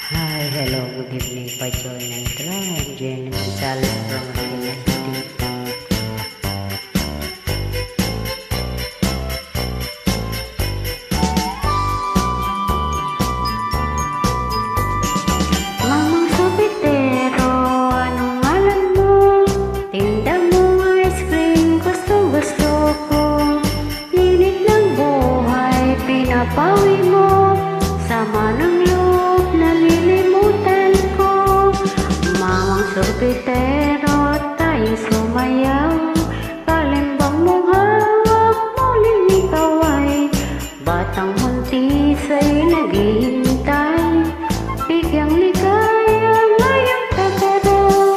Hi, hello, good evening, Pajoy Nantra. I'm Jenny Gonzalez from Manila City. Mamang sobitero, anong ngalan mo? Tinda mo ice cream, gusto ko. Init ng buhay, pinapawi mo. Sama ng loob, nalilimutan ko. Mamang sorbetero, tayo sumayaw. Kalimbang mong hawak, muling ikaw ay batang munti sa'yo naghihintay. Bigyang ligaya, ngayong kagaraw.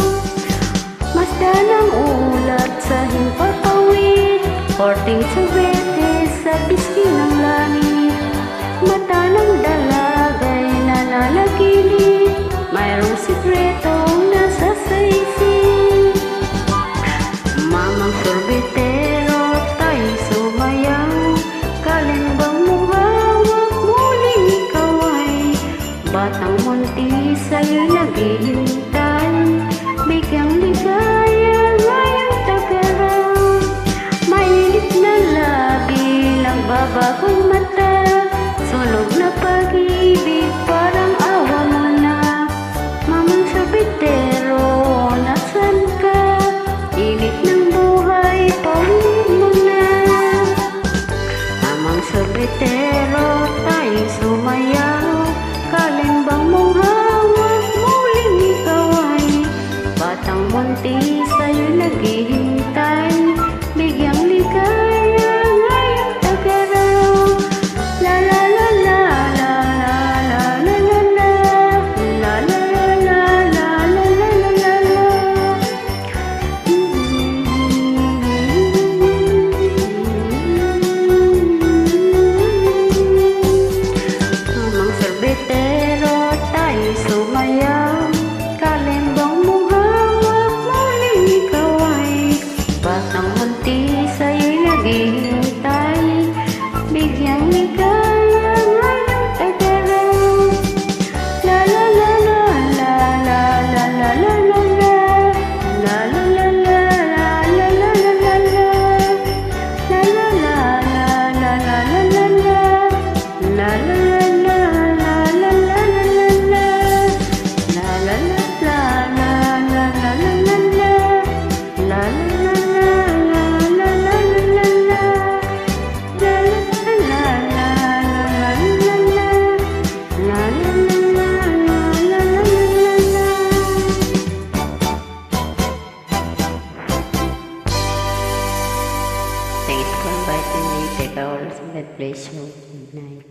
Masda ng ulat sa himpapawid, porting subetes sa piski ng langit. Mata ng dalagay nananaginip, mayroong sikretong nasa saysay. Mamang sorbetero, tayo sumayaw. Kalimbang mong hawak, muling ikaw ay batang munti sa'yo naghihintay. Bigyang ligaya, ngayong tagaraw. Mainit na labi, nagbabagong mata. Sunog na pag-ibig, parang awa mo na. Mamang sorbetero, nasan ka? Init ng buhay, paulit mo na. Mamang sorbetero, tayo sumayaw. Kalimbang mong hawak, muling ikaw ay batang munti sa'yo naghihintay. Bigyang ligaya, ngayong tagaraw. La la la la la la la la la la la la la la la la la. Mamang sorbetero, tayo sumayaw. Kalimbang mong hawak, muling ikaw ay batang munti sa'yo'y naghihintay. Bigyang ligaya, ngayong tagaraw. La la la la la la la la la la la. La la la la la la la la la la. La la la la la la la la la. La la la la la la la la la. La la la la la la la la la la. La la la la la la la la la. La la la la la la la la. La la la la la la la. Thanks for inviting me. Take our God bless you. Good night.